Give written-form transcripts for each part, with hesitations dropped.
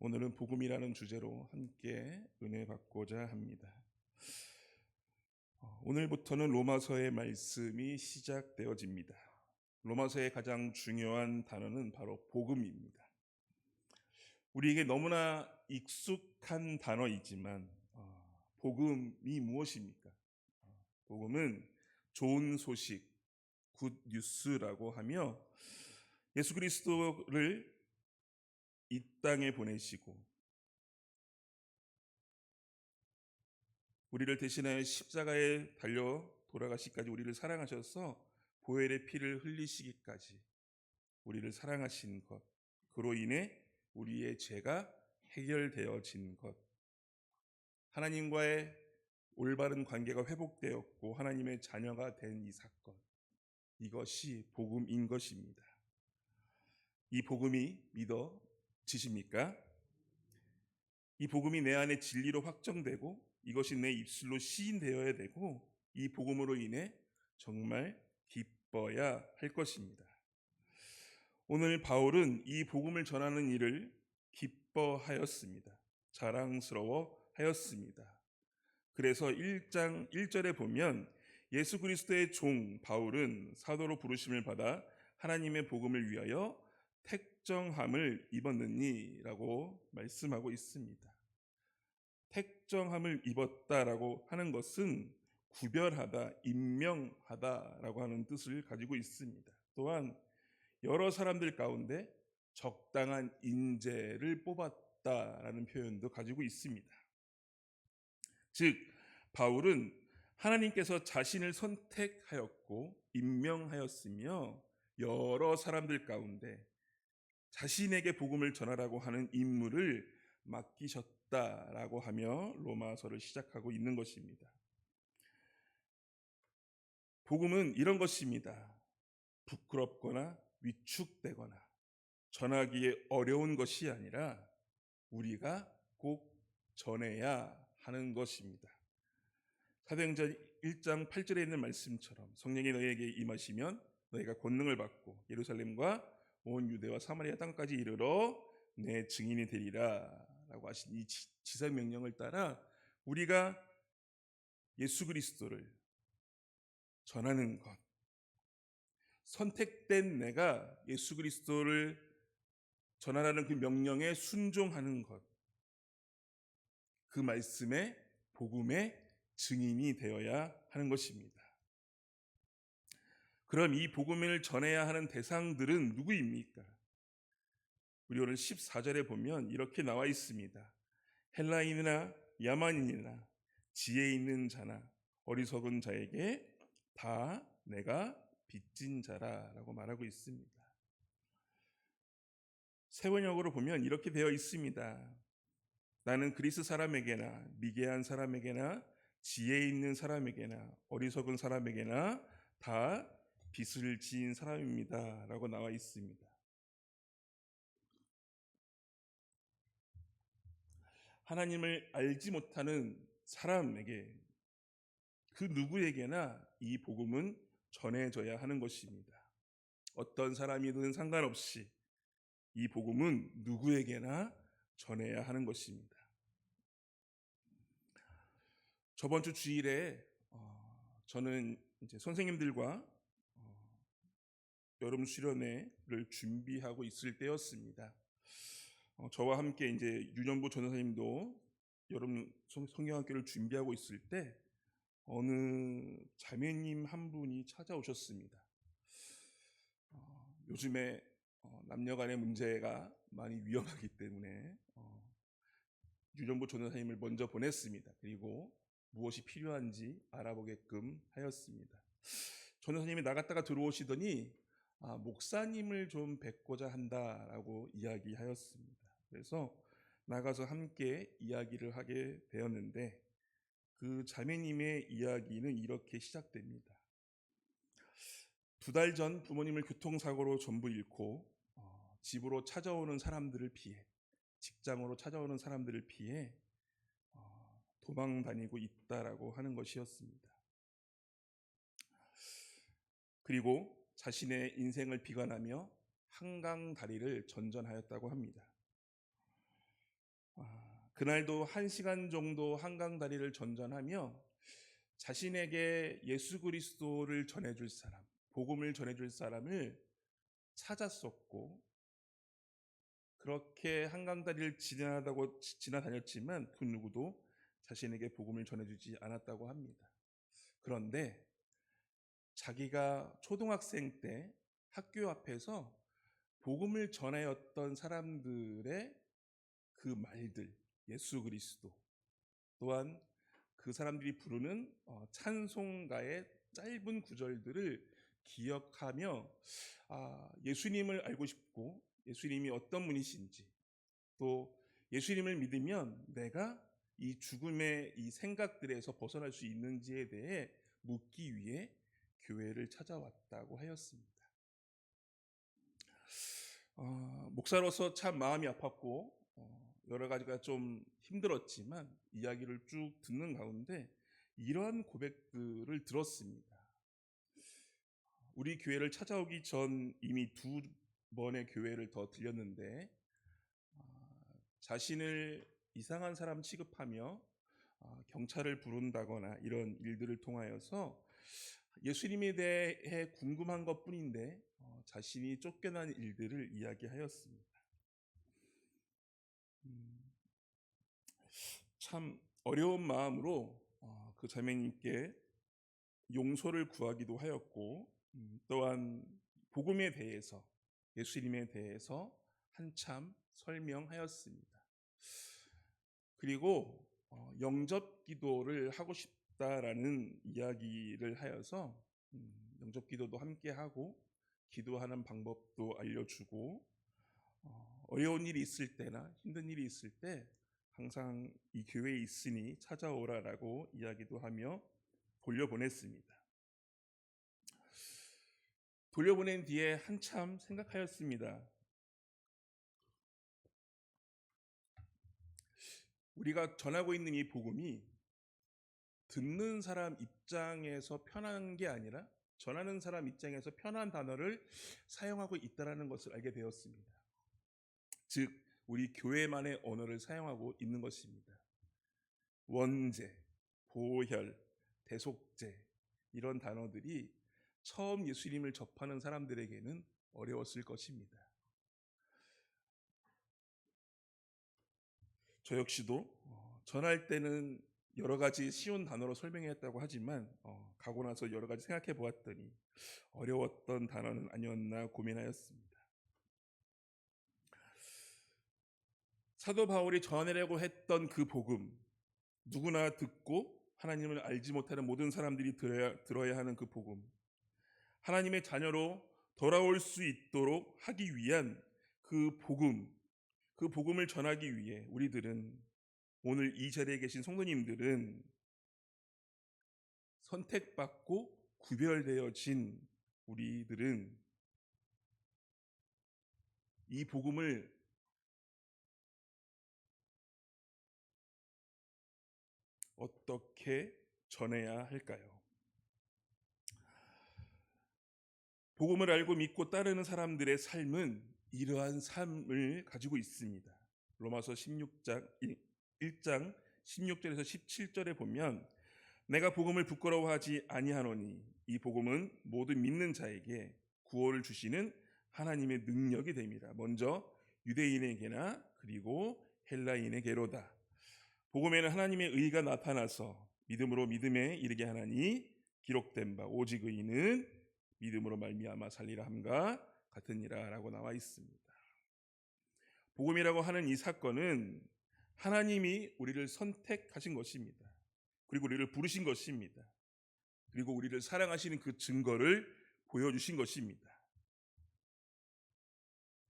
오늘은 복음이라는 주제로 함께 은혜 받고자 합니다. 오늘부터는 로마서의 말씀이 시작되어집니다. 로마서의 가장 중요한 단어는 바로 복음입니다. 우리에게 너무나 익숙한 단어이지만 복음이 무엇입니까? 복음은 좋은 소식, 굿 뉴스라고 하며 예수 그리스도를 이 땅에 보내시고 우리를 대신하여 십자가에 달려 돌아가시기까지 우리를 사랑하셔서 보혈의 피를 흘리시기까지 우리를 사랑하신 것, 그로 인해 우리의 죄가 해결되어진 것, 하나님과의 올바른 관계가 회복되었고 하나님의 자녀가 된 이 사건, 이것이 복음인 것입니다. 이 복음이 믿어지십니까? 이 복음이 내 안에 진리로 확정되고 이것이 내 입술로 시인되어야 되고 이 복음으로 인해 정말 기뻐야 할 것입니다. 오늘 바울은 이 복음을 전하는 일을 기뻐하였습니다. 자랑스러워하였습니다. 그래서 1장 1절에 보면 예수 그리스도의 종 바울은 사도로 부르심을 받아 하나님의 복음을 위하여 택정함을 입었느니라고 말씀하고 있습니다. 택정함을 입었다라고 하는 것은 구별하다, 임명하다라고 하는 뜻을 가지고 있습니다. 또한 여러 사람들 가운데 적당한 인재를 뽑았다라는 표현도 가지고 있습니다. 즉 바울은 하나님께서 자신을 선택하였고 임명하였으며 여러 사람들 가운데 자신에게 복음을 전하라고 하는 임무를 맡기셨다라고 하며 로마서를 시작하고 있는 것입니다. 복음은 이런 것입니다. 부끄럽거나 위축되거나 전하기에 어려운 것이 아니라 우리가 꼭 전해야 하는 것입니다. 사도행전 1장 8절에 있는 말씀처럼 성령이 너희에게 임하시면 너희가 권능을 받고 예루살렘과 온 유대와 사마리아 땅까지 이르러 내 증인이 되리라 라고 하신 이 지상 명령을 따라 우리가 예수 그리스도를 전하는 것, 선택된 내가 예수 그리스도를 전하라는 그 명령에 순종하는 것, 그 말씀의 복음의 증인이 되어야 하는 것입니다. 그럼 이 복음을 전해야 하는 대상들은 누구입니까? 우리 오늘 14절에 보면 이렇게 나와 있습니다. 헬라인이나 야만인이나 지혜 있는 자나 어리석은 자에게 다 내가 빚진 자라라고 말하고 있습니다. 세번역으로 보면 이렇게 되어 있습니다. 나는 그리스 사람에게나 미개한 사람에게나 지혜 있는 사람에게나 어리석은 사람에게나 다 빚을 지은 사람입니다 라고 나와 있습니다. 하나님을 알지 못하는 사람에게 그 누구에게나 이 복음은 전해져야 하는 것입니다. 어떤 사람이든 상관없이 이 복음은 누구에게나 전해야 하는 것입니다. 저번 주 주일에 저는 이제 선생님들과 여름 수련회를 준비하고 있을 때였습니다. 저와 함께 이제 유년부 전도사님도 여름 성경학교를 준비하고 있을 때 어느 자매님 한 분이 찾아오셨습니다. 요즘에 남녀간의 문제가 많이 위험하기 때문에 유년부 전도사님을 먼저 보냈습니다. 그리고 무엇이 필요한지 알아보게끔 하였습니다. 전도사님이 나갔다가 들어오시더니 목사님을 좀 뵙고자 한다라고 이야기하였습니다. 그래서 나가서 함께 이야기를 하게 되었는데 그 자매님의 이야기는 이렇게 시작됩니다. 2달 전 부모님을 교통사고로 전부 잃고 집으로 찾아오는 사람들을 피해 직장으로 찾아오는 사람들을 피해 도망 다니고 있다라고 하는 것이었습니다. 그리고 자신의 인생을 비관하며 한강 다리를 전전하였다고 합니다. 그날도 1시간 정도 한강 다리를 전전하며 자신에게 예수 그리스도를 전해줄 사람, 복음을 전해줄 사람을 찾았었고, 그렇게 한강 다리를 지나다녔지만 그 누구도 자신에게 복음을 전해주지 않았다고 합니다. 그런데 자기가 초등학생 때 학교 앞에서 복음을 전하였던 사람들의 그 말들, 예수 그리스도, 또한 그 사람들이 부르는 찬송가의 짧은 구절들을 기억하며 예수님을 알고 싶고, 예수님이 어떤 분이신지, 또 예수님을 믿으면 내가 이 죽음의 이 생각들에서 벗어날 수 있는지에 대해 묻기 위해 교회를 찾아왔다고 하였습니다. 목사로서 참 마음이 아팠고 여러 가지가 좀 힘들었지만 이야기를 쭉 듣는 가운데 이러한 고백들을 들었습니다. 우리 교회를 찾아오기 전 이미 2번의 교회를 더 들렸는데 자신을 이상한 사람 취급하며 경찰을 부른다거나 이런 일들을 통하여서 예수님에 대해 궁금한 것뿐인데 자신이 쫓겨난 일들을 이야기하였습니다. 참 어려운 마음으로 그 자매님께 용서를 구하기도 하였고, 또한 복음에 대해서, 예수님에 대해서 한참 설명하였습니다. 그리고 영접 기도를 하고 싶다라는 이야기를 하여서 영접 기도도 함께 하고 기도하는 방법도 알려주고, 어려운 일이 있을 때나 힘든 일이 있을 때 항상 이 교회에 있으니 찾아오라라고 이야기도 하며 돌려보냈습니다. 돌려보낸 뒤에 한참 생각하였습니다. 우리가 전하고 있는 이 복음이 듣는 사람 입장에서 편한 게 아니라 전하는 사람 입장에서 편한 단어를 사용하고 있다는 것을 알게 되었습니다. 즉 우리 교회만의 언어를 사용하고 있는 것입니다. 원죄, 보혈, 대속죄 이런 단어들이 처음 예수님을 접하는 사람들에게는 어려웠을 것입니다. 저 역시도 전할 때는 여러 가지 쉬운 단어로 설명했다고 하지만 가고 나서 여러 가지 생각해 보았더니 어려웠던 단어는 아니었나 고민하였습니다. 사도 바울이 전하려고 했던 그 복음, 누구나 듣고 하나님을 알지 못하는 모든 사람들이 들어야 하는 그 복음, 하나님의 자녀로 돌아올 수 있도록 하기 위한 그 복음을 전하기 위해 우리들은, 오늘 이 자리에 계신 성도님들은 선택받고 구별되어진 우리들은 이 복음을 어떻게 전해야 할까요? 복음을 알고 믿고 따르는 사람들의 삶은 이러한 삶을 가지고 있습니다. 로마서 1장 16절에서 17절에 보면 내가 복음을 부끄러워하지 아니하노니 이 복음은 모든 믿는 자에게 구원을 주시는 하나님의 능력이 됩니다. 먼저 유대인에게나 그리고 헬라인에게로다. 복음에는 하나님의 의가 나타나서 믿음으로 믿음에 이르게 하나니 기록된 바 오직 의인은 믿음으로 말미암아 살리라 함과 같으니라라고 나와 있습니다. 복음이라고 하는 이 사건은 하나님이 우리를 선택하신 것입니다. 그리고 우리를 부르신 것입니다. 그리고 우리를 사랑하시는 그 증거를 보여주신 것입니다.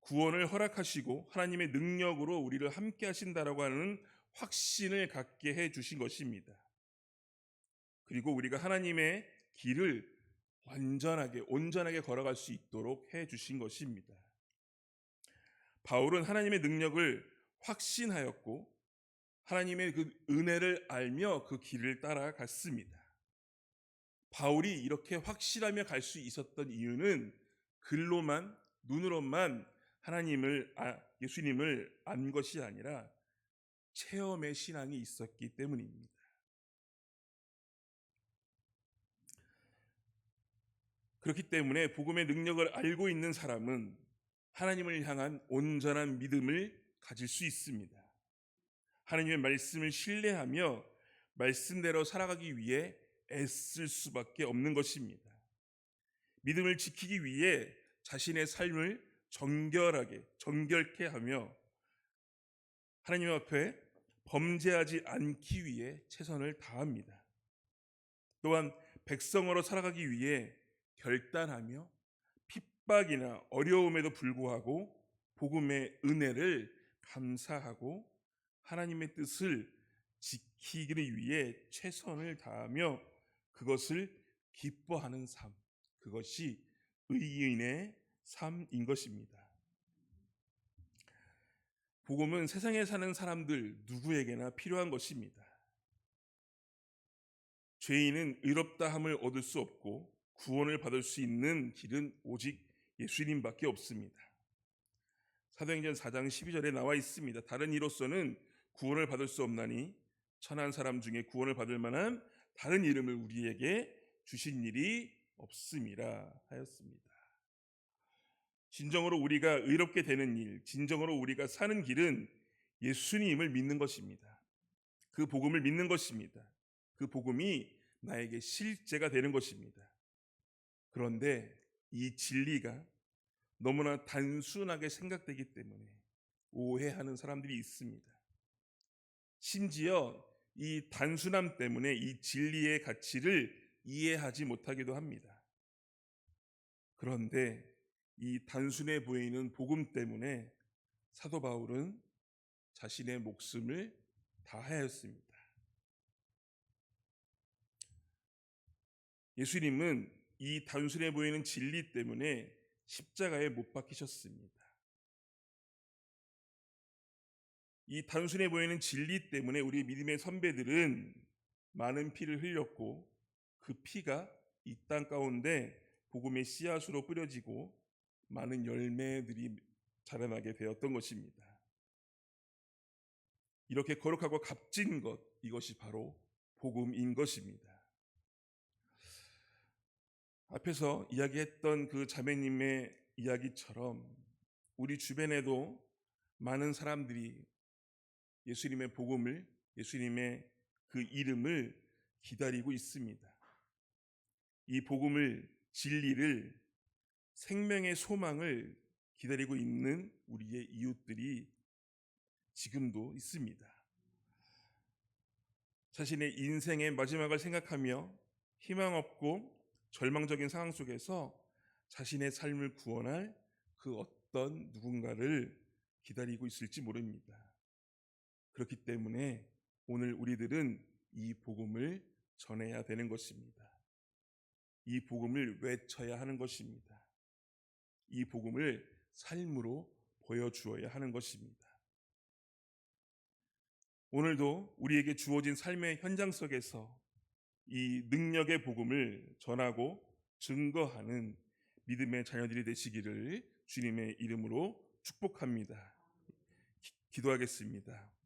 구원을 허락하시고 하나님의 능력으로 우리를 함께 하신다라고 하는 확신을 갖게 해주신 것입니다. 그리고 우리가 하나님의 길을 온전하게 걸어갈 수 있도록 해주신 것입니다. 바울은 하나님의 능력을 확신하였고 하나님의 그 은혜를 알며 그 길을 따라갔습니다. 바울이 이렇게 확실하며 갈 수 있었던 이유는 글로만, 눈으로만 예수님을 안 것이 아니라 체험의 신앙이 있었기 때문입니다. 그렇기 때문에 복음의 능력을 알고 있는 사람은 하나님을 향한 온전한 믿음을 가질 수 있습니다. 하나님의 말씀을 신뢰하며 말씀대로 살아가기 위해 애쓸 수밖에 없는 것입니다. 믿음을 지키기 위해 자신의 삶을 정결케 하며 하나님 앞에 범죄하지 않기 위해 최선을 다합니다. 또한 백성으로 살아가기 위해 결단하며 핍박이나 어려움에도 불구하고 복음의 은혜를 감사하고 하나님의 뜻을 지키기 위해 최선을 다하며 그것을 기뻐하는 삶, 그것이 의인의 삶인 것입니다. 복음은 세상에 사는 사람들 누구에게나 필요한 것입니다. 죄인은 의롭다함을 얻을 수 없고 구원을 받을 수 있는 길은 오직 예수님밖에 없습니다. 사도행전 4장 12절에 나와 있습니다. 다른 이로서는 구원을 받을 수 없나니 천한 사람 중에 구원을 받을 만한 다른 이름을 우리에게 주신 일이 없음이라 하였습니다. 진정으로 우리가 의롭게 되는 일, 진정으로 우리가 사는 길은 예수님을 믿는 것입니다. 그 복음을 믿는 것입니다. 그 복음이 나에게 실제가 되는 것입니다. 그런데 이 진리가 너무나 단순하게 생각되기 때문에 오해하는 사람들이 있습니다. 심지어 이 단순함 때문에 이 진리의 가치를 이해하지 못하기도 합니다. 그런데 이 단순해 보이는 복음 때문에 사도 바울은 자신의 목숨을 다하였습니다. 예수님은 이 단순해 보이는 진리 때문에 십자가에 못 박히셨습니다. 이 단순해 보이는 진리 때문에 우리 믿음의 선배들은 많은 피를 흘렸고 그 피가 이 땅 가운데 복음의 씨앗으로 뿌려지고 많은 열매들이 자라나게 되었던 것입니다. 이렇게 거룩하고 값진 것, 이것이 바로 복음인 것입니다. 앞에서 이야기했던 그 자매님의 이야기처럼 우리 주변에도 많은 사람들이 예수님의 복음을, 예수님의 그 이름을 기다리고 있습니다. 이 복음을, 진리를, 생명의 소망을 기다리고 있는 우리의 이웃들이 지금도 있습니다. 자신의 인생의 마지막을 생각하며 희망 없고 절망적인 상황 속에서 자신의 삶을 구원할 그 어떤 누군가를 기다리고 있을지 모릅니다. 그렇기 때문에 오늘 우리들은 이 복음을 전해야 되는 것입니다. 이 복음을 외쳐야 하는 것입니다. 이 복음을 삶으로 보여주어야 하는 것입니다. 오늘도 우리에게 주어진 삶의 현장 속에서 이 능력의 복음을 전하고 증거하는 믿음의 자녀들이 되시기를 주님의 이름으로 축복합니다. 기도하겠습니다.